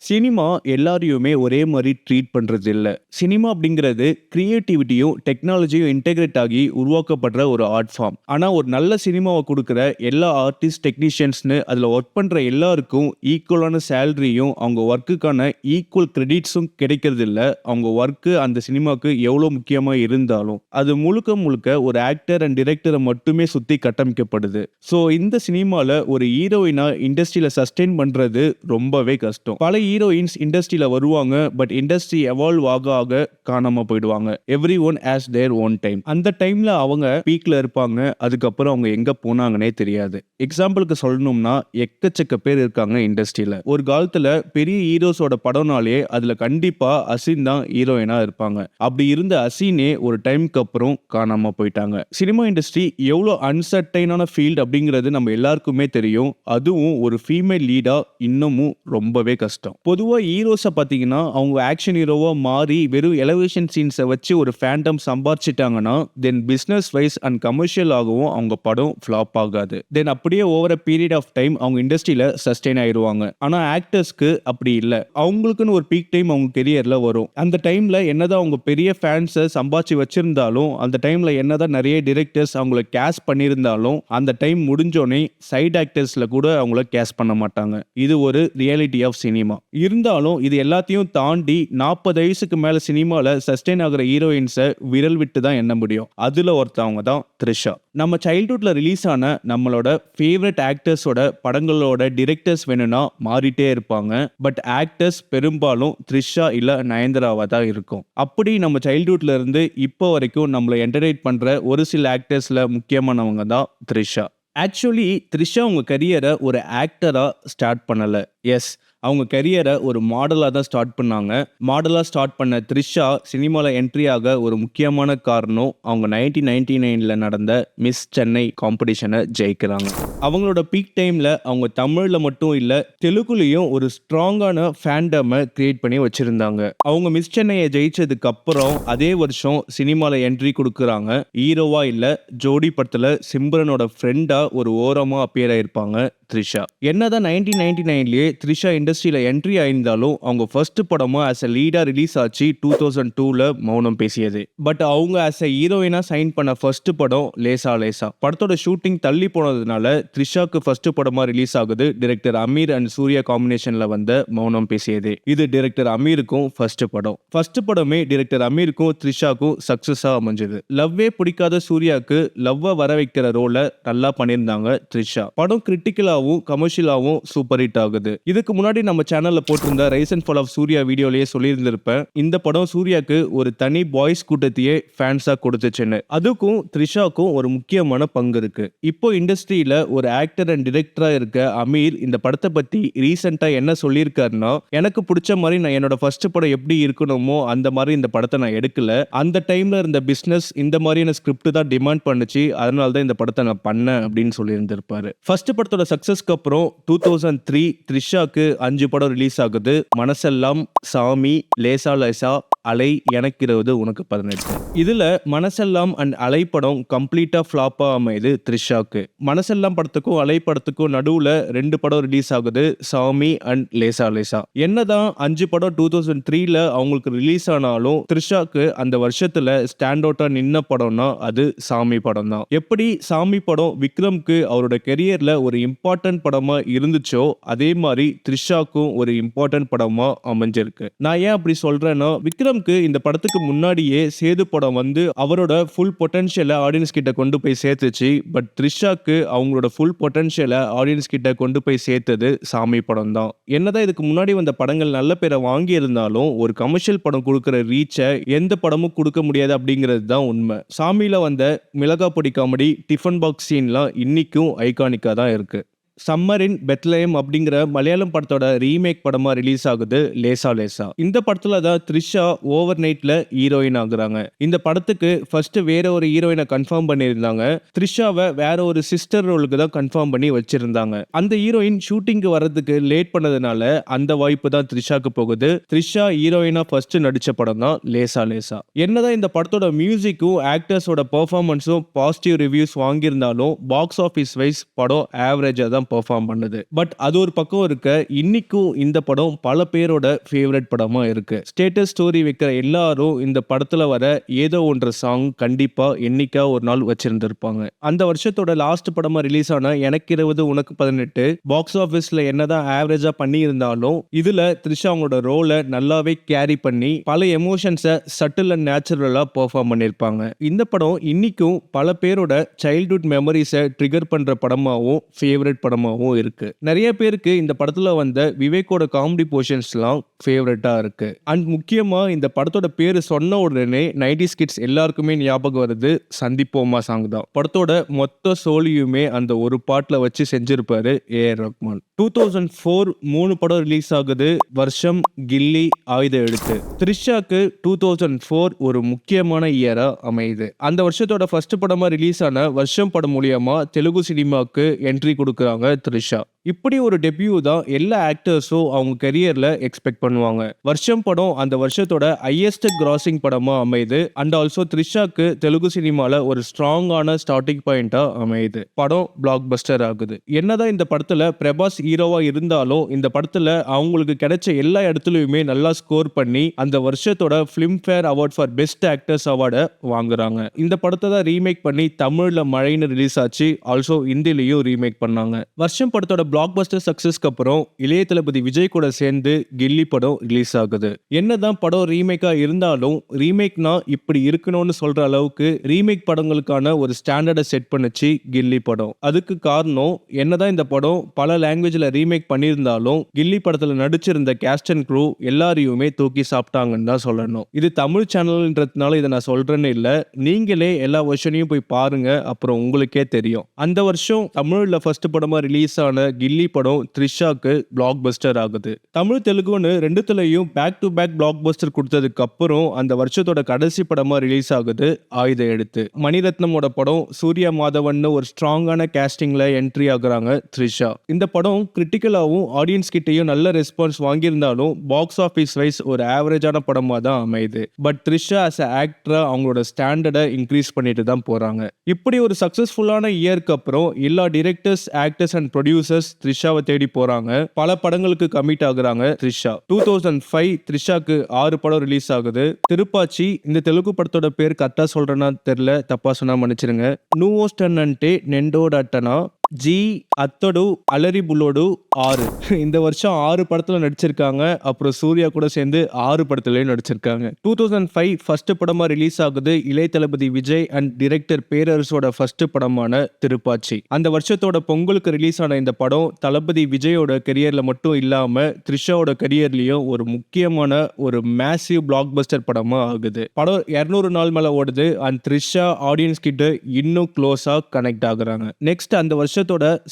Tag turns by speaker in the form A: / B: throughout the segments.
A: Cinema எல்லாரையுமே ஒரே மாரி ட்ரீட் பண்றது இல்ல. சினிமா அப்படிங்கிறது கிரியேட்டிவிட்டியும், டெக்னாலஜியும் இன்டகிரேட் ஆகி உருவாக்கப்படுற ஒரு ஆர்ட் ஃபார்ம். ஆனா ஒரு நல்ல சினிமாவ குடுக்குற எல்லா ஆர்டிஸ்ட், டெக்னீஷியன்ஸ்ன்னு அதுல வொர்க் பண்ற எல்லாருக்கும் ஈக்குவலான சேலரியும், அவங்க வொர்க்குக்கான ஈக்குவல் கிரெடிட்ஸும் கிடைக்கிறதில்ல. அவங்க வொர்க்கு அந்த சினிமாக்கு எவ்வளோ முக்கியமா இருந்தாலும். அது முழுக்க முழுக்க ஒரு ஆக்டர் அண்ட் டிரெக்டர மட்டுமே சுத்தி கட்டமைக்கப்படுது. ஸோ இந்த சினிமால ஒரு ஹீரோயினா இண்டஸ்ட்ரியில சஸ்டெயின் பண்றது ரொம்பவே கஷ்டம். பல ஹீரோயின்ஸ் இண்டஸ்ட்ரியில வருவாங்க. பட் இண்டஸ்ட்ரி எவால்வ் ஆக ஆக காணாம போயிடுவாங்க. Every one has their own time. அந்த டைம்ல அவங்க பீக்ல இருப்பாங்க. அதுக்கப்புறம் அவங்க எங்க போனாங்கன்னே தெரியாது. எக்ஸாம்பிளுக்கு சொல்லணும்னா எக்கச்சக்க பேர் இருக்காங்க இண்டஸ்ட்ரியில. ஒரு காலத்துல பெரிய ஹீரோஸோட படம்னாலே அதுல கண்டிப்பா அசின் தான் ஹீரோயினா இருப்பாங்க. அப்படி இருந்த அசினே ஒரு டைம்க்கு அப்புறம் காணாம போயிட்டாங்க. சினிமா இண்டஸ்ட்ரி எவ்வளவு அன்சர்டைனான ஃபீல்ட் அப்படிங்கிறது நம்ம எல்லாருக்குமே தெரியும். அதுவும் ஒரு ஃபீமேல் லீடா இன்னமும் ரொம்பவே கஷ்டம். பொதுவா ஹீரோஸ பாத்தீங்கன்னா அவங்க ஆக்ஷன் ஹீரோவா மாறி வெறும் எலவேஷன் சீன்ஸை வச்சு ஒரு ஃபேண்டம் சம்பாரிச்சிட்டாங்கன்னா then business wise and commercial ஆகவும் அவங்க படம் ஃபிளாப் ஆகாது. தென் அப்படியே over a period of time அவங்க இண்டஸ்ட்ரியில சஸ்டெயின் ஆயிருவாங்க. ஆனா ஆக்டர்ஸ்க்கு அப்படி இல்ல. அவங்களுக்குன்னு ஒரு பீக் டைம் அவங்க கெரியர்ல வரும். அந்த டைம்ல என்னதான் அவங்க பெரிய ஃபேன்ஸை சம்பாதிச்சு வச்சிருந்தாலும், அந்த டைம்ல என்னதான் நிறைய டிரெக்டர்ஸ் அவங்கள கேஸ் பண்ணியிருந்தாலும், அந்த டைம் முடிஞ்சோடனே சைடு ஆக்டர்ஸ்ல கூட அவங்கள கேஸ் பண்ண மாட்டாங்க. இது ஒரு ரியாலிட்டி ஆஃப் சினிமா. இருந்தாலும் இது எல்லாத்தையும் தாண்டி 40 வயசுக்கு மேல சினிமால சஸ்டெயின் ஆகிற ஹீரோயின்ஸை விரல் விட்டு தான் எண்ண முடியும். அதுல ஒருத்தவங்க தான் த்ரிஷா. நம்ம சைல்ட்ஹுட்ல ரிலீஸ் ஆன நம்மளோட ஃபேவரட் ஆக்டர்ஸோட படங்களோட டிரெக்டர்ஸ் வேணும்னா மாறிட்டே இருப்பாங்க. பட் ஆக்டர்ஸ் பெரும்பாலும் த்ரிஷா இல்ல நயன்தாராவா தான் இருக்கும். அப்படி நம்ம சைல்ட்ஹுட்ல இருந்து இப்போ வரைக்கும் நம்மளை என்டர்டெயின் பண்ற ஒரு சில ஆக்டர்ஸ்ல முக்கியமானவங்க தான் த்ரிஷா. ஆக்சுவலி த்ரிஷா உங்க கரியரை ஒரு ஆக்டரா ஸ்டார்ட் பண்ணல. எஸ், அவங்க கரியரை ஒரு மாடலா தான் ஸ்டார்ட் பண்ணாங்க. மாடலா ஸ்டார்ட் பண்ண த்ரிஷா சினிமால என்ட்ரி ஆக ஒரு முக்கியமான காரணம் அவங்க 1999ல நடந்த மிஸ் சென்னை காம்படிஷனை ஜெயிக்கிறாங்க. அவங்களோட பீக் டைம்ல அவங்க தமிழ்ல மட்டும் இல்ல தெலுங்குலயும் ஒரு ஸ்ட்ராங்கான ஃபேண்டமை கிரியேட் பண்ணி வச்சிருந்தாங்க. அவங்க மிஸ் சென்னையை ஜெயிச்சதுக்கு அப்புறம் அதே வருஷம் சினிமால என்ட்ரி கொடுக்குறாங்க. ஹீரோவா இல்ல, ஜோடி படத்துல சிம்ரனோட ஃப்ரெண்டா ஒரு ஓரமா அப்பியர் ஆயிருப்பாங்க த்ரிஷா. என்னதான் 1999லயே த்ரிஷா இண்டஸ்ட்ரியில என்ட்ரி ஆயிருந்தாலும் அவங்க ஃபர்ஸ்ட் படமா ஆஸ் அ லீடா ரிலீஸ் ஆச்சு 2002ல மௌனம் பேசியது. பட் அவங்க ஆஸ் அ ஹீரோயினா சைன் பண்ண ஃபர்ஸ்ட் படம் லேசா லேசா. படத்தோட ஷூட்டிங் தள்ளி போனதுனால த்ரிஷாக்கு ஃபர்ஸ்ட் படமா ரிலீஸ் ஆகுது டைரக்டர் அமீர் அண்ட் சூர்யா காம்பினேஷன்ல வந்த மௌனம் பேசியது. இது டைரக்டர் அமீருக்கும் ஃபர்ஸ்ட் படம். ஃபர்ஸ்ட் படமே டைரக்டர் அமீருக்கும் த்ரிஷாக்கும் சக்சஸா அமைஞ்சது. லவ்வே பிடிக்காத சூர்யாக்கு லவ்வ வர வைக்கிற ரோல நல்லா பண்ணியிருந்தாங்க த்ரிஷா. படம் கிரிட்டிக்கலாவும் கமர்ஷியலாவும் சூப்பர் ஹிட் ஆகுது. இதுக்கு முன்னாடி நம்ம சேனல்ல போட்டிருந்த rise and fall of Suriya வீடியோலயே சொல்லியிருந்திருப்பேன். இந்த படம் சூர்யாக்கு ஒரு தனி பாய்ஸ் கூட்டத்தையே ஃபேன்ஸா கொடுத்துச்சுன்னு. அதுக்கும் த்ரிஷாக்கும் ஒரு முக்கியமான பங்கு இருக்கு. இப்போ இண்டஸ்ட்ரியில ஒரு ஆக்டர் அண்ட் டிரெக்டரா இருக்க அமீர் இந்த படத்தை பத்தி ரீசெண்டா என்ன சொல்லியிருக்காருன்னா, எனக்கு பிடிச்ச மாதிரி நான் என்னோட ஃபர்ஸ்ட் படம் எப்படி இருக்கணுமோ அந்த மாதிரி இந்த படத்தை நான் எடுக்கல. அந்த டைம்ல இருந்த பிசினஸ் இந்த மாதிரியான ஸ்கிரிப்ட் தான் டிமாண்ட் பண்ணுச்சு. அதனால தான் இந்த படத்தை நான் பண்ணேன் அப்படின்னு சொல்லியிருந்திருப்பாரு. ஃபர்ஸ்ட் படத்தோட சக்சஸ்க்கு அப்புறம் 2003 த்ரிஷாக்கு 5 படம் ரிலீஸ் ஆகுது. மனசெல்லாம், சாமி, லேசா லேசா, அலை, எனக்கு 20 உனக்கு 18. இதுல மனசெல்லாம் அண்ட் அலை படம் கம்ப்ளீட்டா ஃபிளாப்பா அமையுது த்ரிஷாக்கு. மனசெல்லாம் படத்துக்கும் அலை படத்துக்கும் நடுவுல 2 படம் ரிலீஸ் ஆகுது, சாமி அண்ட் லேசா லேசா. என்னதான் 5 படம் 2003ல அவங்களுக்கு ரிலீஸ் ஆனாலும் த்ரிஷாக்கு அந்த வருஷத்துல ஸ்டாண்ட் அவுட்டா நின்ன படம்னா அது சாமி படம் தான். எப்படி சாமி படம் விக்ரம்க்கு அவரோட கெரியர்ல ஒரு இம்பார்ட்டன்ட் படமா இருந்துச்சோ அதே மாதிரி த்ரிஷாக்கும் ஒரு இம்பார்ட்டன்ட் படமா அமைஞ்சிருக்கு. நான் ஏன் அப்படி சொல்றேன்னா, விக்ரம்க்கு இந்த படத்துக்கு முன்னாடியே சேது படம் வந்து அவரோட ஃபுல் பொட்டன்ஷியலை ஆடியன்ஸ் கிட்ட கொண்டு போய் சேர்த்துச்சு. பட் த்ரிஷாக்கு அவங்களோட ஃபுல் பொட்டன்ஷியலை ஆடியன்ஸ் கிட்ட கொண்டு போய் சேர்த்தது சாமி படம் தான். என்னதான் இதுக்கு முன்னாடி வந்த படங்கள் நல்ல பேரை வாங்கி இருந்தாலும் ஒரு கமர்ஷியல் படம் கொடுக்கிற ரீச்சை எந்த படமும் கொடுக்க முடியாது அப்படிங்கிறது தான் உண்மை. சாமியில வந்த மிளகா பொடி காமெடி, டிஃபன் பாக்ஸ் சீன்லாம் இன்னைக்கும் ஐகானிக்கா தான் இருக்கு. சம்மர் இன் பெத்லஹேம் அப்படிங்கிற மலையாளம் படத்தோட ரீமேக் படமா ரிலீஸ் ஆகுது லேசா லேசா. இந்த படத்துல தான் த்ரிஷா ஓவர் நைட்ல ஹீரோயின் ஆகுறாங்க. இந்த படத்துக்கு ஃபர்ஸ்ட் வேற ஒரு ஹீரோயினை கன்ஃபார்ம் பண்ணியிருந்தாங்க. த்ரிஷாவை வேற ஒரு சிஸ்டர் ரோலுக்கு தான் கன்ஃபார்ம் பண்ணி வச்சிருந்தாங்க. அந்த ஹீரோயின் ஷூட்டிங்க்கு வர்றதுக்கு லேட் பண்ணதுனால அந்த வாய்ப்பு தான் த்ரிஷாக்கு போகுது. த்ரிஷா ஹீரோயினா ஃபர்ஸ்ட் நடிச்ச படம் தான் லேசா லேசா. என்னதான் இந்த படத்தோட மியூசிக்கும் ஆக்டர்ஸோட பெர்ஃபார்மன்ஸும் பாசிட்டிவ் ரிவ்யூஸ் வாங்கியிருந்தாலும் பாக்ஸ் ஆஃபீஸ் வைஸ் படம் ஆவரேஜா தான் பெர்ஃபார்ம் பண்ணுது. பட் அது ஒரு பக்கம் இருக்க, இன்னைக்கும் இந்த படம் பல பேரோட ஃபேவரட் படமா இருக்கு. ஸ்டேட்டஸ் ஸ்டோரி வைக்கிற எல்லாரும் இந்த படத்துல வர ஏதோ ஒன்று சாங் கண்டிப்பா என்னைக்கா ஒரு நாள் வச்சிருந்திருப்பாங்க. அந்த வருஷத்தோட லாஸ்ட் படமா ரிலீஸ் ஆன எனக்கு 20 உனக்கு 18 பாக்ஸ் ஆபீஸ்ல என்னதான் ஆவரேஜா பண்ணி இருந்தாலும் இதுல த்ரிஷா அவங்களோட ரோலை நல்லாவே கேரி பண்ணி பல எமோஷன்ஸை சட்டில் அண்ட் நேச்சுரலா பெர்ஃபார்ம் பண்ணியிருப்பாங்க. இந்த படம் இன்னைக்கும் பல பேரோட சைல்ட்ஹுட் மெமரிஸை ட்ரிகர் பண்ற படமாவும் ஃபேவரட் படமாவும் இருக்கு. நிறைய பேருக்கு இந்த படத்துல வந்த விவேக்கோட காமெடி போர்ஷன்ஸ்லாம் ஃபேவரட்டா இருக்கு. அண்ட் முக்கியமா இந்த படத்தோட பேரு சொன்ன உடனே 90s கிட்ஸ் எல்லாருக்குமே ஞாபகம் வருது சந்திப்போமா சாங் தான். படத்தோட மொத்த சோலியுமே அந்த ஒரு பாட்டுல வச்சு செஞ்சிருப்பாரு ஏஆர் ரஹ்மான். 2004 3 படம் ரிலீஸ் ஆகுது. வருஷம் கில்லி, ஆயுத எழுத்து. த்ரிஷாக்கு 2004 ஒரு முக்கியமான இயரா அமையுது. அந்த வருஷத்தோட ஃபர்ஸ்ட் படமா ரிலீஸ் ஆன வருஷம் படம் மூலியமா தெலுங்கு சினிமாக்கு என்ட்ரி கொடுக்கறாங்க த்ரிஷா. இப்படி ஒரு டெபியூ தான் எல்லா ஆக்டர்ஸும் அவங்க கரியர்ல எக்ஸ்பெக்ட் பண்ணுவாங்க. வருஷம் படம் அந்த வருஷத்தோட ஹையஸ்ட் கிராசிங் படமா அமையுது. அண்ட் ஆல்சோ த்ரிஷாக்கு தெலுங்கு சினிமால ஒரு ஸ்ட்ராங்கான ஸ்டார்டிங் பாயிண்டா அமையுது. படம் பிளாக் பஸ்டர் ஆகுது. என்னதான் இந்த படத்துல பிரபாஸ் ஹீரோவா இருந்தாலும் இந்த படத்துல அவங்களுக்கு கிடைச்ச எல்லா இடத்துலயுமே நல்லா ஸ்கோர் பண்ணி அந்த வருஷத்தோட Filmfare award for best actors அவார்டை வாங்குறாங்க. இந்த படத்தை தான் ரீமேக் பண்ணி தமிழ்ல மழைன்னு ரிலீஸ் ஆச்சு. ஆல்சோ ஹிந்திலையும் ரீமேக் பண்ணாங்க. வருஷம் படத்தோட பிளாக் பஸ்டர் சக்சஸ்க்கு அப்புறம் இளைய தளபதி விஜய் கூட சேர்ந்து கில்லி படம் ரிலீஸ் ஆகுது. என்னதான் படம் ரீமேக்கா இருந்தாலும் ரீமேக்னா இப்படி இருக்கணும்னு சொல்ற அளவுக்கு ரீமேக் படங்களுக்கான ஒரு ஸ்டாண்டர்டை செட் பண்ணுச்சு கில்லி படம். அதுக்கு காரணம் என்னதான் இந்த படம் பல லாங்குவேஜ்ல ரீமேக் பண்ணியிருந்தாலும் கில்லி படத்துல நடிச்சிருந்த கேஸ்ட் அண்ட் க்ரூ எல்லாரையுமே தூக்கி சாப்பிட்டாங்கன்னு தான் சொல்லணும். இது தமிழ் சேனல்ன்றதுனால இதை நான் சொல்றேன்னு இல்ல, நீங்களே எல்லா வருஷனையும் போய் பாருங்க, அப்புறம் உங்களுக்கே தெரியும். அந்த வருஷம் தமிழ்ல ஃபர்ஸ்ட் படமா ரிலீஸ் ஆன கில்லி படம் த்ரிஷாக்கு பிளாக் பஸ்டர் ஆகுது. தமிழ் தெலுங்குன்னு ரெண்டுத்துலயும் back to back blockbuster கொடுத்ததுக்கு அப்புறம் அந்த வருஷத்தோட கடைசி படமா ரிலீஸ் ஆகுது ஆயுத எழுத்து. மணிரத்னமோட படம், சூர்யா மாதவன் ஒரு ஸ்ட்ராங்கான கேஸ்டிங்ல என்ட்ரி ஆகுறாங்க த்ரிஷா. இந்த படம் கிரிட்டிக்கலாவும் ஆடியன்ஸ் கிட்டையும் நல்ல ரெஸ்பான்ஸ் வாங்கியிருந்தாலும் பாக்ஸ் ஆபீஸ் வைஸ் ஒரு ஆவரேஜான படமா தான் அமையுது. பட் த்ரிஷா ஆஸ் ஆக்டரா அவங்களோட ஸ்டாண்டர்டை இன்க்ரீஸ் பண்ணிட்டு தான் போறாங்க. இப்படி ஒரு சக்சஸ்ஃபுல்லான இயருக்கு அப்புறம் எல்லா டிரெக்டர்ஸ், ஆக்டர்ஸ் அண்ட் ப்ரொடியூசர்ஸ் த்ரிஷாவை தேடி போறாங்க. பல படங்களுக்கு கமிட் ஆகுறாங்க த்ரிஷா. 2005 த்ரிஷாக்கு 6 படம் ரிலீஸ் ஆகுது. திருப்பாச்சி, இந்த தெலுங்கு படத்தோட பேர் கரெக்டா சொல்றேன்னா தெரியல, தப்பா சொன்னா மன்னிச்சிருங்க. நூவோஸ்டன் అంటే நெண்டோடட்டனா, ஜி அத்தடு அலரி புல்லோடு 6. இந்த வருஷம் 6 படத்துல நடிச்சிருக்காங்க. அப்புறம் சூர்யா கூட சேர்ந்து 6 படத்துலயும் நடிச்சிருக்காங்க. 2005 ஃபர்ஸ்ட் படமா ரிலீஸ் ஆகுது இளைய தளபதி விஜய் அண்ட் டைரக்டர் பேரரசோட ஃபர்ஸ்ட் படமான திருப்பாச்சி. அந்த வருஷத்தோட பொங்கலுக்கு ரிலீஸ் ஆன இந்த படம் தளபதி விஜயோட கரியர்ல மட்டும் இல்லாம த்ரிஷாவோட கரியர்லயும் ஒரு முக்கியமான ஒரு மேசிவ் பிளாக் பஸ்டர் படமா ஆகுது. படம் 200 நாள் மேல ஓடுது அண்ட் த்ரிஷா ஆடியன்ஸ் கிட்ட இன்னும் க்ளோஸா கனெக்ட் ஆகுறாங்க. நெக்ஸ்ட் அந்த வருஷத்தோட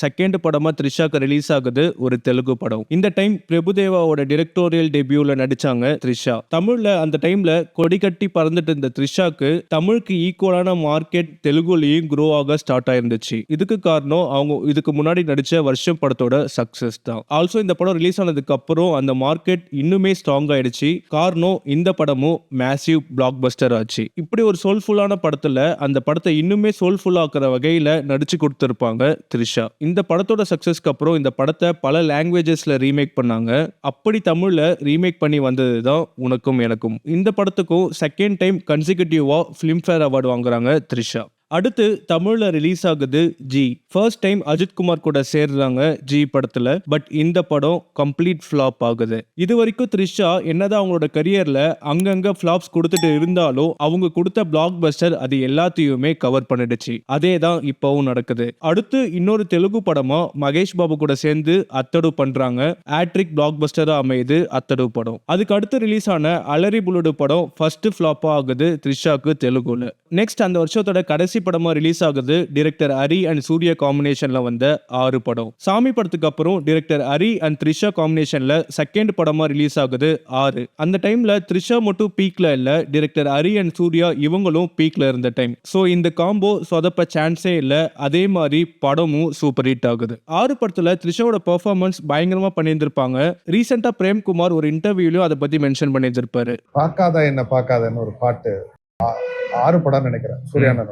A: செகண்ட் படமா த்ரிஷாக்கு ரிலீஸ் ஆகுது ஒரு தெலுங்கு படம். இந்த டைம் பிரபுதேவாவோட டைரக்டோரியல் டெபியூல நடிச்சாங்க த்ரிஷா. தமிழ்ல அந்த டைம்ல கொடி கட்டி பறந்துட்டு இருந்த த்ரிஷாக்கு தமிழுக்கு ஈக்குவலான மார்க்கெட் தெலுங்குலயும் க்ரோ ஆக ஸ்டார்ட் ஆயிருந்துச்சு. இதுக்கு காரணம் அவங்க இதுக்கு முன்னாடி நடிச்ச வருஷம் படத்தோட சக்சஸ் தான். ஆல்சோ இந்த படம் ரிலீஸ் ஆனதுக்கு அப்புறம் அந்த மார்க்கெட் இன்னுமே ஸ்ட்ராங் ஆயிடுச்சு. காரணம் இந்த படமும் மேசிவ் பிளாக் பஸ்டர் ஆச்சு. இப்படி ஒரு சோல்ஃபுல்லான படத்துல அந்த படத்தை இன்னுமே சோல்ஃபுல் ஆக்குற வகையில நடிச்சு கொடுத்திருப்பாங்க த்ரிஷா. இந்த படத்தோட சக்சஸ்க்கு அப்புறம் இந்த படத்தை பல லாங்குவேஜஸ்ல ரீமேக் பண்ணாங்க. அப்படி தமிழ்ல ரீமேக் பண்ணி வந்ததுதான் உனக்கும் எனக்கும். இந்த படத்துக்கும் செகண்ட் டைம் கன்சிக்யூட்டிவா பிலிம்ஃபேர் அவார்டு வாங்குறாங்க த்ரிஷா. அடுத்து தமிழ்ல ரிலீஸ் ஆகுது ஜி. ஃபர்ஸ்ட் டைம் அஜித் குமார் கூட சேர்றாங்க ஜி படத்துல. பட் இந்த படம் கம்ப்ளீட் ஃபிளாப் ஆகுது. இது வரைக்கும் த்ரிஷா என்னதான் அவங்களோட கரியர்ல அங்கங்க ஃபிளாப்ஸ் கொடுத்துட்டு இருந்தாலும் அவங்க கொடுத்த பிளாக் பஸ்டர் அது எல்லாத்தையுமே கவர் பண்ணிடுச்சு. அதே தான் இப்பவும் நடக்குது. அடுத்து இன்னொரு தெலுங்கு படமா மகேஷ் பாபு கூட சேர்ந்து அத்தடு பண்றாங்க. ஆட்ரிக் பிளாக் பஸ்டரா அமையுது அத்தடு படம். அதுக்கு அடுத்து ரிலீஸ் ஆன அலரி புல்லோடு படம் ஃபர்ஸ்ட் ஃபிளாப் ஆகுது த்ரிஷாக்கு தெலுங்குல. நெக்ஸ்ட் அந்த வருஷத்தோட கடைசி படமா ரிலீஸ் ஆகுது டைரக்டர் ஹரி அண்ட் சூர்யா காம்பினேஷன்ல வந்த 6 படம். சாமி படத்துக்கு அப்புறம் டைரக்டர் ஹரி அண்ட் த்ரிஷா காம்பினேஷன்ல செகண்ட் படமா ரிலீஸ் ஆகுது 6. அந்த டைம்ல த்ரிஷா மட்டும் பீக்ல இல்ல, டைரக்டர் ஹரி அண்ட் சூர்யா இவங்களும் பீக்ல இருந்த டைம். சோ இந்த காம்போ சொதப்ப சான்ஸே இல்ல. அதே மாதிரி படமும் சூப்பர் ஹிட் ஆகுது. 6 படத்துல த்ரிஷாவோட பெர்ஃபார்மன்ஸ் பயங்கரமா பண்ணியிருந்திருப்பாங்க. ரீசெண்டா பிரேம்குமார் ஒரு இன்டர்வியூலயும் அதை பத்தி மென்ஷன் பண்ணியிருந்திருப்பாரு.
B: பார்க்காத என்ன பார்க்காதன்னு ஒரு பாட்டு 6 படம் நினைக்கிறேன் சூர்யானோட.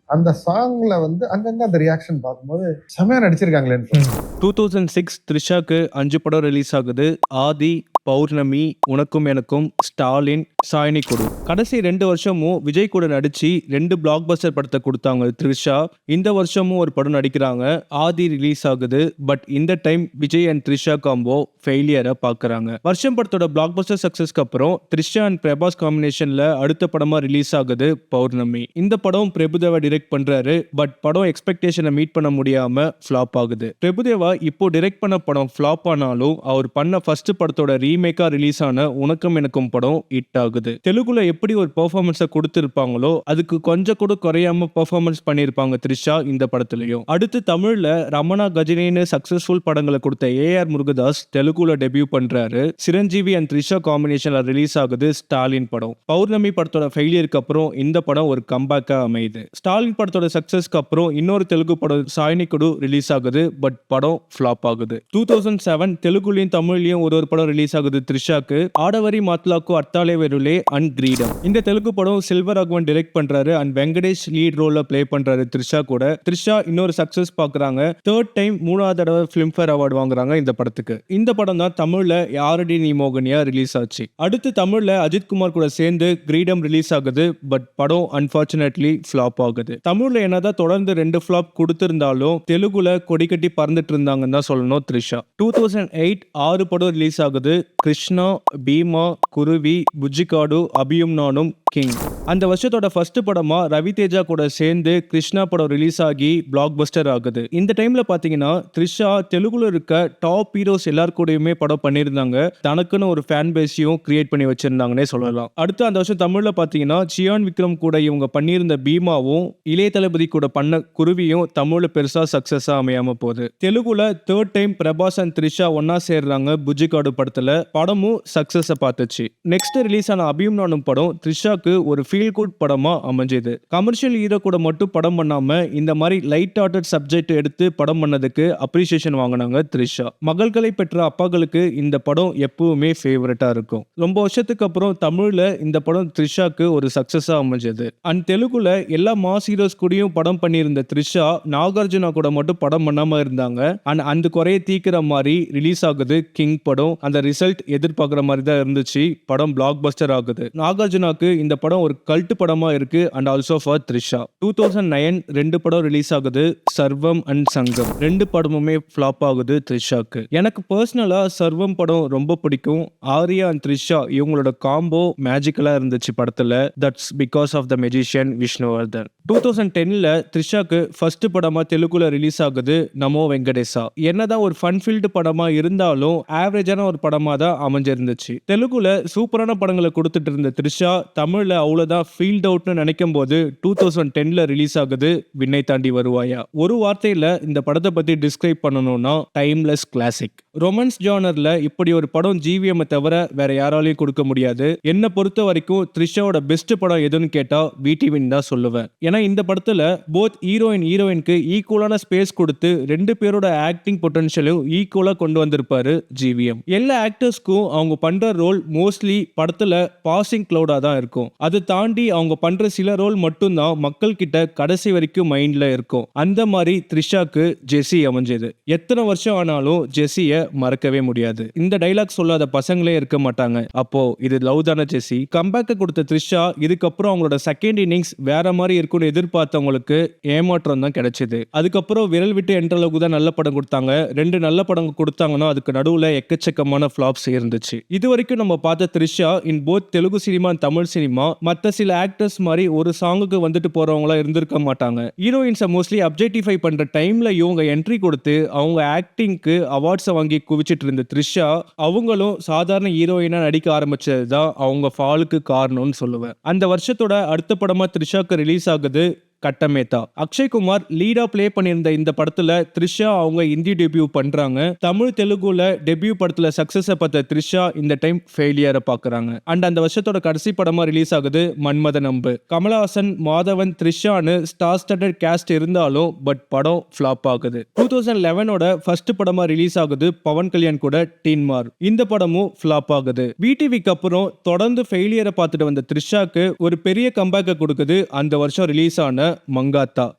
B: அந்த சாங்ல வந்து அங்கங்க அந்த ரியாக்ஷன் பார்க்கும்போது செமையா நடிச்சிருக்காங்களேன்னு தோணும்.
A: 2006 த்ரிஷாக்கு 5 படம் ரிலீஸ் ஆகுது. ஆதி, பௌர்ணமி, உனக்கும் எனக்கும், ஸ்டாலின், சாய்னி கொடு. கடைசி 2 வருஷமும் விஜய் கூட நடிச்சு 2 பிளாக் பஸ்டர் படத்தை கொடுத்தாங்க த்ரிஷா. இந்த வருஷமும் ஒரு படம் நடிக்கிறாங்க. ஆதி ரிலீஸ் ஆகுது. பட் இந்த time Vijay and Trisha combo ஃபெயிலியரை பார்க்கறாங்க. வருஷம் படத்தோட பிளாக் பஸ்டர் சக்சஸ்க்கு அப்புறம் த்ரிஷா அண்ட் பிரபாஸ் காம்பினேஷன்ல அடுத்த படமா ரிலீஸ் ஆகுது பௌர்ணமி. இந்த படம் பிரபுதேவா டைரக்ட் பண்றாரு. பட் படம் எக்ஸ்பெக்டேஷனை மீட் பண்ண முடியாம ஃபிளாப் ஆகுது. பிரபுதேவா இப்போ டைரக்ட் பண்ண படம் ஃபிளாப் ஆனாலும் அவர் பண்ண ஃபர்ஸ்ட் படத்தோட ரீமேக்கா ரிலீஸ் ஆன உனக்கும் எனக்கும் படம் ஹிட் ஆகுது. தெலுங்குல எப்படி ஒரு பெர்ஃபார்மன்ஸை கொடுத்திருப்பாங்களோ அதுக்கு கொஞ்சம் கூட குறையாம பெர்ஃபார்மன்ஸ் பண்ணியிருப்பாங்க த்ரிஷா இந்த படத்துலயும். அடுத்து தமிழ்ல ரமணா கஜினின்னு சக்சஸ்ஃபுல் படங்களை கொடுத்த ஏஆர் முருகதாஸ் தெலுங்குல டெபியூ பண்றாரு. சிரஞ்சீவி அண்ட் த்ரிஷா காம்பினேஷன்ல ரிலீஸ் ஆகுது ஸ்டாலின் படம். பௌர்ணமி படத்தோட ஃபெயிலியருக்கு அப்புறம் இந்த படம் ஒரு கம்பேக்கா அமையுது. ஸ்டாலின் படத்தோட சக்சஸ்க்கு அப்புறம் இன்னொரு தெலுங்கு படம் சாய்னி கொடு ரிலீஸ் ஆகுது. பட் படம் ஃபிளாப் ஆகுது. 2007 தெலுங்குலயும் தமிழ்லயும் ஒரு படம் ரிலீஸ் ஆகுது த்ரிஷாக்கு. ஆடவரி மாத்லாக்கு அர்த்தாலே வெருலே அண்ட் கிரீடம். இந்த தெலுங்கு படம் செல்வராகவன் டைரக்ட் பண்றாரு அண்ட் வெங்கடேஷ் லீட் ரோல்ல ப்ளே பண்றாரு த்ரிஷா கூட. த்ரிஷா இன்னொரு சக்சஸ் பாக்குறாங்க. 3rd டைம் 3வது தடவை ஃபிலிம்ஃபேர் அவார்டு வாங்குறாங்க இந்த படத்துக்கு. இந்த படம் தான் தமிழ்ல யாரடி நீ மோகனியா ரிலீஸ் ஆச்சு. அடுத்து தமிழ்ல அஜித் குமார் கூட சேர்ந்து கிரீடம் ரிலீஸ் ஆகுது. பட் படம் அன்பார்ச்சுனேட்லி ஃபிளாப் ஆகுது. தமிழ்ல என்னதான் தொடர்ந்து 2 ஃபிளாப் கொடுத்திருந்தாலும் தெலுங்குல கொடி கட்டி பறந்துட்டு இருந்தாங்கன்னு தான் சொல்லணும் த்ரிஷா. 2008 6 படம் ரிலீஸ் ஆகுது. கிருஷ்ணா, பீமா, குருவி, புஜ்ஜிகாடு, அபியும் நானும், கிங். அந்த வருஷத்தோட ஃபர்ஸ்ட் படமா ரவி தேஜா கூட சேர்ந்து கிருஷ்ணா படம் ரிலீஸ் ஆகி பிளாக் பஸ்டர் ஆகுது. இந்த டைம்ல பாத்தீங்கன்னா த்ரிஷா தெலுங்குல இருக்க டாப் ஹீரோஸ் எல்லார் கூடயுமே படம் பண்ணியிருந்தாங்க. தனக்குன்னு ஒரு ஃபேன் பேஸையும் கிரியேட் பண்ணி வச்சிருந்தாங்கன்னே சொல்லலாம். அடுத்து அந்த வருஷம் தமிழ்ல பாத்தீங்கன்னா சியான் விக்ரம் கூட இவங்க பண்ணியிருந்த பீமாவும் இளைய தளபதி கூட பண்ண குருவியும் தமிழ்ல பெருசா சக்சஸா அமையாம போகுது. தெலுங்குல 3rd time Prabhas and Trisha ஒன்னா சேர்றாங்க புஜ்ஜிகாடு படத்துல. படமும் சக்சஸ பார்த்துச்சு. நெக்ஸ்ட் ரிலீஸ் ஆன அபியும் நானும் படம் த்ரிஷாக்கு ஒரு ஃபீல் குட் படமா அமைஞ்சது. கமர்ஷியல் ஹீரோ கூட மட்டும் படம் பண்ணாம இந்த மாதிரி லைட் ஹார்ட்டட் சப்ஜெக்ட் எடுத்து படம் பண்ணதுக்கு அப்ரிசியேஷன் வாங்கினாங்க த்ரிஷா. மகள்களை பெற்ற அப்பாக்களுக்கு இந்த படம் எப்பவுமே ஃபேவரட்டா இருக்கும். ரொம்ப வருஷத்துக்கு அப்புறம் தமிழ்ல இந்த படம் த்ரிஷாக்கு ஒரு சக்சஸா அமைஞ்சது. அண்ட் தெலுங்குல எல்லா மாஸ் ஹீரோஸ் கூடயும் படம் பண்ணியிருந்த த்ரிஷா நாகார்ஜுனா கூட மட்டும் படம் பண்ணாம இருந்தாங்க. அண்ட் அந்த குறைய தீக்கிற மாதிரி ரிலீஸ் ஆகுது கிங் படம். அந்த ரிசல்ட் எதிர்பார்க்குற மாதிரி தான் இருந்துச்சு. படம் பிளாக் பஸ்டர் ஆகுது. நாகார்ஜுனாக்கு இந்த படம் ஒரு கல்ட் படமா இருக்கு அண்ட் ஆல்சோ ஃபார் த்ரிஷா. 2009 2 படம் ரிலீஸ் ஆகுது. சர்வம் அண்ட் சங்கம். 2 படமுமே ஃபிளாப் ஆகுது த்ரிஷாக்கு. எனக்கு பர்சனலா சர்வம் படம் ரொம்ப பிடிக்கும். ஆர்யா அண்ட் த்ரிஷா இவங்களோட காம்போ மேஜிக்கலா இருந்துச்சு படத்துல. That's because of the magician Vishnuvardhan. 2010ல த்ரிஷாக்கு ஃபர்ஸ்ட் படமா தெலுங்குல ரிலீஸ் ஆகுது நமோ வெங்கடேசா. என்னதான் ஒரு ஃபன் ஃபீல்டு படமா இருந்தாலும் ஆவரேஜான ஒரு படமா தான் அமைஞ்சிருந்துச்சு. தெலுங்குல சூப்பரான படங்களை கொடுத்துட்டு இருந்த த்ரிஷா தமிழ்ல அவ்வளவுதான் ஃபீல்ட் அவுட்னு நினைக்கும் போது 2010ல ரிலீஸ் ஆகுது விண்ணை தாண்டி வருவாயா. ஒரு வார்த்தையில இந்த படத்தை பத்தி டிஸ்கிரைப் பண்ணணும்னா டைம்லெஸ் கிளாசிக். ரொமான்ஸ் ஜானர்ல இப்படி ஒரு படம் ஜிவிஎம் தவிர வேற யாராலையும் கொடுக்க முடியாது. என்ன பொறுத்த வரைக்கும் த்ரிஷாவோட பெஸ்ட் படம் எதுன்னு கேட்டா விடிவின் தான் சொல்லுவேன். ஏன்னா இந்த படத்துல போத் ஹீரோயினுக்கு ஈக்குவலான ஸ்பேஸ் கொடுத்து 2 பேரோட ஆக்டிங் பொட்டன்ஷியலும் ஈக்குவலா கொண்டு வந்திருப்பாரு ஜிவிஎம். எல்லா ஆக்டர்ஸ்க்கும் அவங்க பண்ற ரோல் மோஸ்ட்லி படத்துல பாசிங் கிளவுடா தான் இருக்கும். அதை தாண்டி அவங்க பண்ற சில ரோல் மட்டும்தான் மக்கள் கிட்ட கடைசி வரைக்கும் மைண்ட்ல இருக்கும். அந்த மாதிரி த்ரிஷாக்கு ஜெஸி அமைஞ்சது. எத்தனை வருஷம் ஆனாலும் ஜெஸிய மறக்கவே முடியாது. இந்த டைலாக் சொல்லாத பசங்களே இருக்க மாட்டாங்க. அப்போ இது லவ் தான ஜெஸி. கம்பேக்க கொடுத்த த்ரிஷா இதுக்கப்புறம் அவங்களோட செகண்ட் இன்னிங்ஸ் வேற மாதிரி இருக்கும்னு எதிர்பார்த்தவங்களுக்கு ஏமாற்றம் தான் கிடைச்சது. அதுக்கப்புறம் விரல் விட்டு என்ற அளவுக்கு தான் நல்ல படம் கொடுத்தாங்க. 2 நல்ல படம் கொடுத்தாங்கன்னா அதுக்கு நடுவுல எக்கச்சக்கமான ஃபிளாப்ஸ் இருந்துச்சு. இது வரைக்கும் நம்ம பார்த்த Trisha in both Telugu cinema Tamil cinema மற்ற சில ஆக்டர்ஸ் மாதிரி ஒரு சாங்குக்கு வந்துட்டு போறவங்களா இருந்திருக்க மாட்டாங்க. ஹீரோயின்ஸை மோஸ்ட்லி அப்ஜெக்டிஃபை பண்ற டைம்ல இவங்க என்ட்ரி கொடுத்து அவங்க ஆக்டிங்க்கு அவார்ட்ஸை வாங்கி குவிச்சிட்டு இருந்த த்ரிஷா அவங்களும் சாதாரண ஹீரோயினா நடிக்க ஆரம்பிச்சதுதான் அவங்க ஃபாலுக்கு காரணம்னு சொல்லுவேன். அந்த வருஷத்தோட அடுத்த படமா த்ரிஷாக்கு ரிலீஸ் ஆகுது கட்டமேத்தா. அக்ஷய்குமார் லீடா பிளே பண்ணியிருந்த இந்த படத்துல த்ரிஷா அவங்க ஹிந்தி டெபியூ பண்றாங்க. தமிழ் தெலுங்குல டெபியூ படத்துல சக்சஸ் பார்த்த த்ரிஷா இந்த டைம் ஃபெயிலியரை பாக்குறாங்க. அண்ட் அந்த வருஷத்தோட கடைசி படமா ரிலீஸ் ஆகுது மன்மதன் அம்பு. கமலஹாசன், மாதவன், த்ரிஷான்னு ஸ்டார் ஸ்டட்டட் கேஸ்ட் இருந்தாலும் பட் படம் ஃபிளாப் ஆகுது. 2011ஓட ஃபர்ஸ்ட் படமா ரிலீஸ் ஆகுது பவன் கல்யாண் கூட டீன்மார். இந்த படமும் ஃபிளாப் ஆகுது. விடிவிக்கு அப்புறம் தொடர்ந்து ஃபெயிலியரை பார்த்துட்டு வந்த த்ரிஷாக்கு ஒரு பெரிய கம்பேக்கை கொடுக்குது அந்த வருஷம் ரிலீஸ் ஆன மங்காத்தா.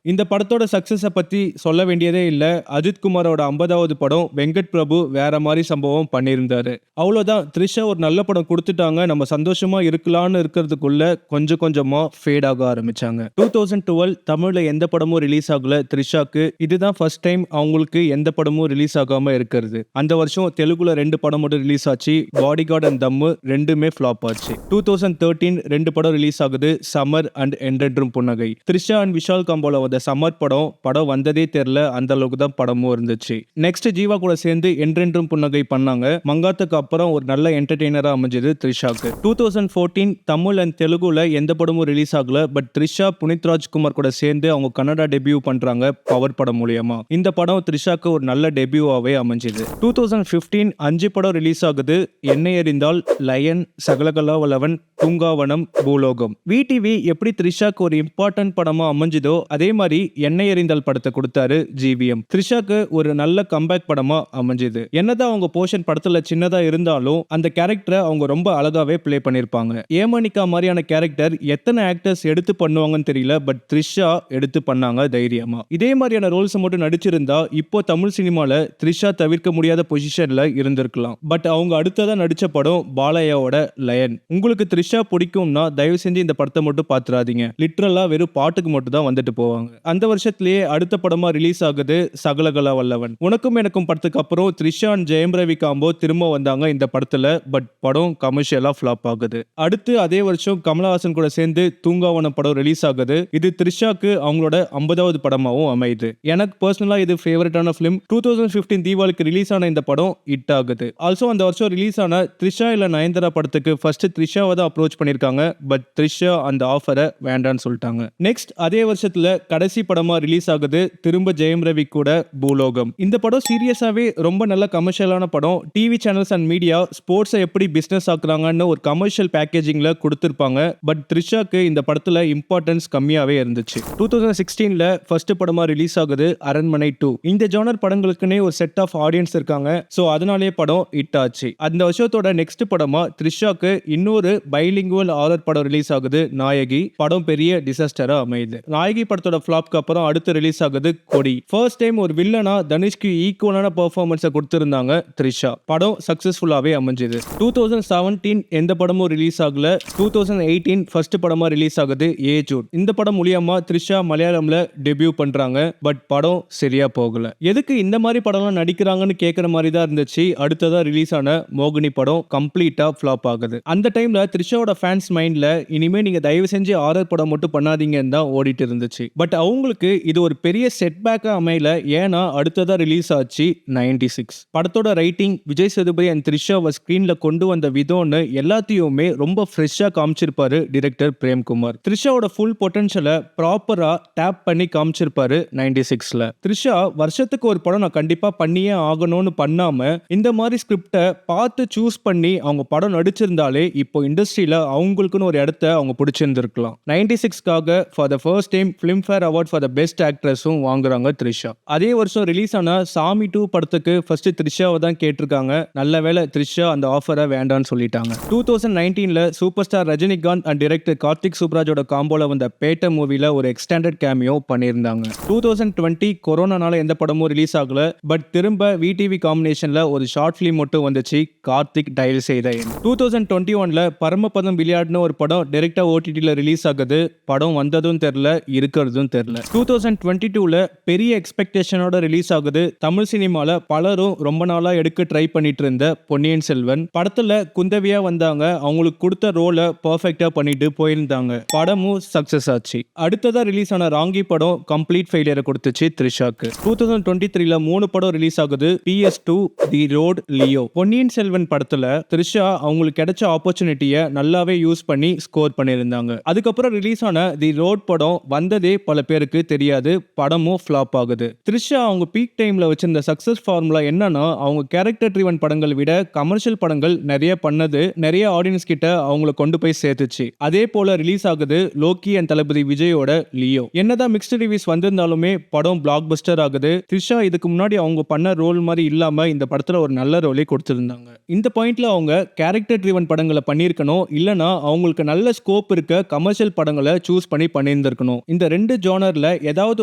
A: இந்த படத்தோட சக்சஸ பத்தி சொல்ல வேண்டியதே இல்ல. அஜித் குமாரோட 50வது படம். வெங்கட் பிரபு வேற மாதிரி சம்பவம் பண்ணியிருந்தாரு. அவ்வளவுதான், த்ரிஷா ஒரு நல்ல படம் கொடுத்துட்டாங்க, நம்ம சந்தோஷமா இருக்கலாம்னு இருக்கிறதுக்குள்ள கொஞ்சம் கொஞ்சமா ஃபேட் ஆக ஆரம்பிச்சாங்க. 2012 தமிழ்ல எந்த படமும் ரிலீஸ் ஆகல த்ரிஷாக்கு. இதுதான் ஃபர்ஸ்ட் டைம் அவங்களுக்கு எந்த படமும் ரிலீஸ் ஆகாம இருக்கிறது. அந்த வருஷம் தெலுங்குல 2 படம் மட்டும் ரிலீஸ் ஆச்சு. பாடிகார்ட் அண்ட் தம்மு ரெண்டுமே ஃபிளாப் ஆச்சு. 2013 2 படம் ரிலீஸ் ஆகுது. சமர் அண்ட் என்றென்றும் புன்னகை. த்ரிஷா அண்ட் விஷால் காம்போல வந்த சமர் படம் வந்ததே தெரியல, அந்த அளவுக்கு தான் படமும் இருந்துச்சு. நெக்ஸ்ட் ஜீவா கூட சேர்ந்து என்றென்றும் புன்னகை பண்ணாங்க. மங்காத்துக்கு அப்புறம் ஒரு நல்ல என்டர்டெய்னரா அமைஞ்சது த்ரிஷாக்கு. 2014 தமிழ் அண்ட் தெலுங்குல எந்த படமும் ரிலீஸ் ஆகல. பட் த்ரிஷா புனித் ராஜ்குமார் கூட சேர்ந்து அவங்க கன்னடா டெபியூ பண்றாங்க பவர் படம் மூலியமா. இந்த படம் த்ரிஷாக்கு ஒரு நல்ல டெபியூவாவே அமைஞ்சது. 2015 5 படம் ரிலீஸ் ஆகுது. என்னை அறிந்தால், லயன், சகலகலா வல்லவன், தூங்காவனம், பூலோகம். விடிவி எப்படி த்ரிஷாக்கு ஒரு இம்பார்ட்டன்ட் படமா அமைஞ்சதோ அதே மாதிரி என்னை அறிந்தால் படத்தை கொடுத்தாரு ஜிவிஎம். த்ரிஷாக்கு ஒரு நல்ல கம்பேக் படமா அமைஞ்சது. என்னதான் அவங்க போர்ஷன் படத்துல சின்னதா இருந்தாலும் அந்த கேரக்டரை அவங்க ரொம்ப அழகாவே பிளே பண்ணிருப்பாங்க. ஏமனிகா மாதிரியான கேரக்டர் எத்தனை ஆக்டர்ஸ் எடுத்து பண்ணுவாங்கன்னு தெரியல. பட் த்ரிஷா எடுத்து பண்ணாங்க தைரியமா. இதே மாதிரியான ரோல்ஸ் மட்டும் நடிச்சிருந்தா இப்போ தமிழ் சினிமால த்ரிஷா தவிர்க்க முடியாத பொசிஷன்ல இருந்திருக்கலாம். பட் அவங்க அடுத்ததா நடிச்ச படம் பாலையாவோட லயன். உங்களுக்கு த்ரிஷா பிடிக்கும்னா தயவு செஞ்சு இந்த படத்தை மட்டும் பாத்துறாதீங்க. லிட்டரலா வெறும் பாட்டுக்கு மட்டும் தான் வந்துட்டு போவாங்க. அந்த வருஷத்திலேயே அடுத்த படமா ரிலீஸ் ஆகுது சகலகலா வல்லவன். உனக்கும் எனக்கும் படத்துக்கு அப்புறம் த்ரிஷா அண்ட் ஜெயம் ரவி காம்போ திரும்ப வந்தாங்க இந்த படத்துல. பட் படம் கமர்ஷியலா ஃபிளாப் ஆகுது. அடுத்து அதே வருஷம் கமலஹாசன் கூட சேர்ந்து தூங்காவனம் படம் ரிலீஸ் ஆகுது. இது த்ரிஷாக்கு அவங்களோட 50வது படமாவும் அமையுது. எனக்கு பர்சனலா இது ஃபேவரட்டான ஃபிலிம். 2015 தீபாவளிக்கு ரிலீஸ் ஆன இந்த படம் ஹிட் ஆகுது. ஆல்சோ அந்த வருஷம் ரிலீஸ் ஆன த்ரிஷா இல்ல நயன்தாரா படத்துக்கு ஃபர்ஸ்ட் த்ரிஷாவை தான் அப்ரோச் பண்ணிருக்காங்க. பட் த்ரிஷா அந்த ஆஃபரை வேண்டான்னு சொல்லிட்டாங்க. நெக்ஸ்ட் அதே வருஷத்துல கடைசி படமா ரிலீஸ் ஆகுது திரும்ப ஜெயம் ரவி கூட பூலோகம். இந்த படம் சீரியஸாவே ரொம்ப நல்ல கமர்ஷியலான படம். டிவி சேனல்ஸ் அண்ட் மீடியா ஸ்போர்ட்ஸை எப்படி பிசினஸ் ஆக்குறாங்கன்னு ஒரு கமர்ஷியல் பேக்கேஜிங்ல கொடுத்திருப்பாங்க. பட் த்ரிஷாக்கு இந்த படத்துல இம்பார்ட்டன்ஸ் கம்மியாவே இருந்துச்சு. 2016ல ஃபர்ஸ்ட் படமா ரிலீஸ் ஆகுது அரண்மனை 2. இந்த ஜானர் படங்களுக்குன்னே ஒரு செட் ஆஃப் ஆடியன்ஸ் இருக்காங்க. சோ அதனாலே படம் ஹிட் ஆச்சு. அந்த வருஷத்தோட நெக்ஸ்ட் படமா த்ரிஷாக்கு இன்னொரு பைலிங்குவல் ஹாரர் படம் ரிலீஸ் ஆகுது நாயகி. படம் பெரிய டிசாஸ்டரா அமையுது. நாயகி படத்தோட ஃபிளாப்க்கு அப்புறம் அடுத்து ரிலீஸ் ஆகுது கொடி. ஃபர்ஸ்ட் டைம் ஒரு வில்லனா தனுஷ்க்கு ஈக்குவலான பெர்ஃபார்மன்ஸை கொடுத்திருந்தாங்க த்ரிஷா. படம் சக்சஸ்ஃபுல்லாவே அமைஞ்சது. 2017 எந்த படமும் ரிலீஸ் ஆகல. 2018 ஃபர்ஸ்ட் படமா ரிலீஸ் ஆகுது ஏஜூட். இந்த படம் மூலியமா த்ரிஷா மலையாளம்ல டெபியூ பண்றாங்க. பட் படம் சரியா போகல. எதுக்கு இந்த மாதிரி படம்லாம் நடிக்கிறாங்கன்னு கேட்கிற மாதிரி தான் இருந்துச்சு. அடுத்ததா ரிலீஸ் ஆன மோகினி படம் கம்ப்ளீட்டா ஃபிளாப் ஆகுது. அந்த டைம்ல த்ரிஷாவோட ஃபேன்ஸ் மைண்ட்ல இனிமே நீங்க தயவு செஞ்சு ஆரர் படம் மட்டும் பண்ணாதீங்கன்னு தான் ஓடிட்டு இருந்துச்சு. பட் அவங்களுக்கு இது ஒரு பெரிய செட்பேக்கா அமையல. ஏன்னா அடுத்ததா ரிலீஸ் ஆச்சு 96. படத்தோட ரைட்டிங், விஜய் சேதுபதி அண்ட் த்ரிஷாவை ஸ்கிரீன்ல கொண்டு வந்த விதம்னு எல்லாத்தையுமே ரொம்ப ஃப்ரெஷ்ஷா காமிச்சிருப்பாரு டைரக்டர் பிரேம்குமார். த்ரிஷாவோட ஃபுல் பொட்டன்ஷியலை ப்ராப்பரா டேப் பண்ணி காமிச்சிருப்பாரு 96ல. த்ரிஷா வருஷத்துக்கு ஒரு படம் நான் கண்டிப்பா பண்ணியே ஆகணும்னு பண்ணாம இந்த மாதிரி ஸ்கிரிப்டை பார்த்து சூஸ் பண்ணி அவங்க படம் நடிச்சிருந்தாலே இப்போ இண்டஸ்ட்ரியில அவங்களுக்குன்னு ஒரு இடத்த அவங்க பிடிச்சிருந்திருக்கலாம். 96க்காக for the first time Filmfare award for the best ஆக்ட்ரஸும் வாங்குறாங்க த்ரிஷா. அதே வருஷம் ரிலீஸ் ஆன சாமி 2 படத்துக்கு ஃபர்ஸ்ட் த்ரிஷாவை தான் கேட்டிருக்காங்க. நல்ல வேளை த்ரிஷா அந்த ஆஃபரை வேண்டான்னு சொல்லிட்டாங்க. 2019ல super star Rajinikanth and director Karthik சுப்ராஜோட காம்போல வந்த பேட்ட மூவில ஒரு எக்ஸ்டெண்டட் கேமியோ பண்ணியிருந்தாங்க. 2020 கொரோனானால எந்த படமும் ரிலீஸ் ஆகல. பட் திரும்ப விடிவி காம்பினேஷன்ல ஒரு ஷார்ட் ஃபிலிம் மட்டும் வந்துச்சு, கார்த்திக் டயல் செய்த எண். 2021ல பரமபதம் விளையாடுன ஒரு படம் டைரக்டா ஓடிடில ரிலீஸ் ஆகுது. படம் வந்ததும் தெரியல, இருக்கிறதும் தெரியல. 2022ல பெரிய எக்ஸ்பெக்டேஷனோட ரிலீஸ் ஆகுது. தமிழ் சினிமால பலரும் ரொம்ப நாளா எடுக்க ட்ரை பண்ணிட்டு இருந்த பொன்னியின் செல்வன். படத்துல குந்தவியா வந்தாங்க. அவங்களுக்கு கொடுத்த ரோலை பெர்ஃபெக்ட்டா பண்ணிட்டு போயிருந்தாங்க. படமும் சக்சஸ் ஆச்சு. அடுத்ததா ரிலீஸ் ஆன ராங்கி படம் கம்ப்ளீட் ஃபெயிலியரை கொடுத்துச்சு த்ரிஷாக்கு. 2023ல 3 படம் ரிலீஸ் ஆகுது. PS2, the road, Leo. Ponniyin Selvan படத்துல த்ரிஷா அவங்களுக்கு கிடைச்ச ஆப்பர்ச்சுனிட்டியை நல்லாவே யூஸ் பண்ணி ஸ்கோர் பண்ணியிருந்தாங்க. அதுக்கப்புறம் ரிலீஸ் ஆன தி ரோட் படம் வந்ததே பல பேருக்கு தெரியாது. படமும் ஃபிளாப் ஆகுது. த்ரிஷா அவங்க பீக் டைம்ல வச்சிருந்த சக்சஸ் ஃபார்முலா என்னன்னா அவங்க கேரக்டர் ட்ரிவன் படங்கள் விட கமர்ஷியல் படங்கள் நிறைய பண்ணது நிறைய ஆடியன்ஸ் கிட்ட அவங்கள கொண்டு போய் சேர்த்துச்சு. அதே போல ரிலீஸ் ஆகுது லோக்கி அண்ட் தளபதி விஜயோட லியோ. என்னதான் மிக்ஸ்டு ரிவ்யூஸ் வந்திருந்தாலுமே படம் பிளாக் பஸ்டர் ஆகுது. த்ரிஷா இதுக்கு முன்னாடி அவங்க பண்ண ரோல் மாதிரி இல்லாம இந்த படத்துல ஒரு நல்ல ரோலே கொடுத்திருந்தாங்க. இந்த பாயிண்ட்ல அவங்க கேரக்டர் ட்ரிவன் படங்களை பண்ணியிருக்கணும். இல்லனா அவங்களுக்கு நல்ல ஸ்கோப் இருக்க கமர்ஷியல் படங்களை சூஸ் பண்ணி பண்ணியிருந்திருக்கணும். இந்த 2 ஜானர்ல ஏதாவது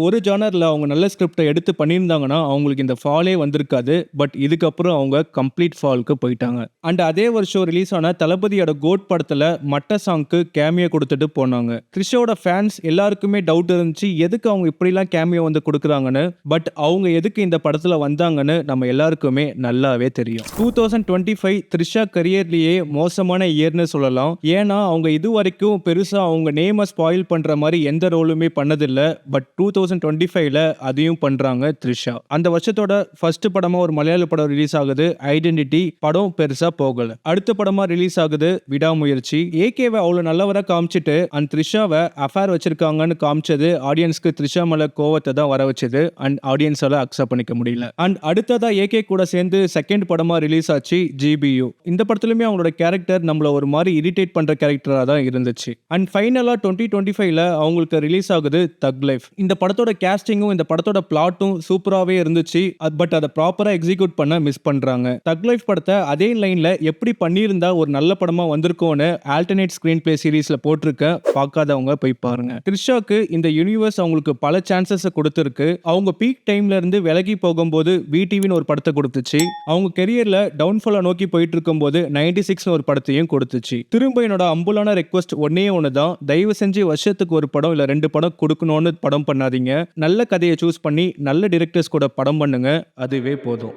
A: ஒரு ஜானர்ல அவங்க நல்ல ஸ்கிரிப்டை எடுத்து பண்ணியிருந்தாங்கன்னா அவங்களுக்கு இந்த ஃபாலே வந்திருக்காது. பட் இதுக்கப்புறம் அவங்க கம்ப்ளீட் ஃபால்க்கு போயிட்டாங்க. அண்ட் அதே வருஷம் ரிலீஸ் ஆன தளபதியோட கோட் படத்துல மட்ட சாங்க்கு கேமியோ கொடுத்துட்டு போனாங்க. த்ரிஷாவோட ஃபேன்ஸ் எல்லாருக்குமே டவுட் இருந்துச்சு எதுக்கு அவங்க இப்படிலாம் கேமியோ வந்து கொடுக்குறாங்கன்னு. பட் அவங்க எதுக்கு இந்த படத்துல வந்தாங்கன்னு நம்ம எல்லாருக்குமே நல்லாவே தெரியும். 2025 த்ரிஷா கரியர்லயே மோசமான இயர்னு சொல்லலாம். ஏன்னா அவங்க இது வரைக்கும் பெருசா அவங்க நேமை ஸ்பாயில் பண்ற மாதிரி எந்த ரோலுமே பண்ணதில்ல. பட் 2025ல அதையும் பண்றாங்க த்ரிஷா. அந்த வருஷத்தோட ஃபர்ஸ்ட் படமா ஒரு மலையாள படம் ரிலீஸ் ஆகுது ஐடென்டிட்டி. படம் பெருசா போகல. அடுத்த படமா ரிலீஸ் ஆகுது விடாமுயற்சி. ஏகேவை அவ்வளவு நல்லவரா காமிச்சிட்டு அண்ட் த்ரிஷாவை அஃபேர் வச்சிருக்காங்கன்னு காமிச்சது ஆடியன்ஸ்க்கு த்ரிஷா மேல கோவத்தை தான் வர வச்சது. அண்ட் ஆடியன்ஸால அக்செப்ட் பண்ணிக்க முடியல. அண்ட் அடுத்ததா ஏகே கூட சேர்ந்து செகண்ட் படமா ரிலீஸ் ஆச்சு ஜிபியு. இந்த படத்துலயுமே அவங்களோட கேரக்டர் நம்மள ஒரு மாதிரி இரிட்டேட் பண்ற கேரக்டரா தான் இருந்துச்சு. அண்ட் ஃபைனலா 2025ல அவங்களுக்கு ரிலீஸ் ஆகுது தக் லைஃப். இந்த படத்தோட கேஸ்டிங்கும் இந்த படத்தோட பிளாட்டும் சூப்பராகவே இருந்துச்சு. பட் அதை ப்ராப்பரா எக்ஸிக்யூட் பண்ண மிஸ் பண்றாங்க. தக் லைஃப் படத்தை அதே லைன்ல எப்படி பண்ணியிருந்தா ஒரு நல்ல படமா வந்திருக்கும்னு ஆல்டர்னேட் ஸ்கிரீன் பிளே சீரீஸ்ல போட்டிருக்க. பார்க்காதவங்க போய் பாருங்க. த்ரிஷாக்கு இந்த யூனிவர்ஸ் அவங்களுக்கு பல சான்சஸ் கொடுத்திருக்கு. அவங்க பீக் டைம்ல இருந்து விலகி போகும்போது விடிவின்னு ஒரு படத்தை கொடுத்துச்சு. அவங்க கெரியர்ல டவுன்ஃபாலை நோக்கி போயிட்டு இருக்கும்போது 96 ஒரு படத்தையும் கொடுத்துச்சு. திரும்ப என்னோட அம்புலான ரெக்வஸ்ட் ஒன்னே ஒன்று தான். தயவு செஞ்சு வருஷத்துக்கு ஒரு படம் இல்ல 2 படம் கொடுக்கணும்னு படம் பண்ணாதீங்க. நல்ல கதையை சூஸ் பண்ணி நல்ல டிரெக்டர்ஸ் கூட படம் பண்ணுங்க. அதுவே போதும்.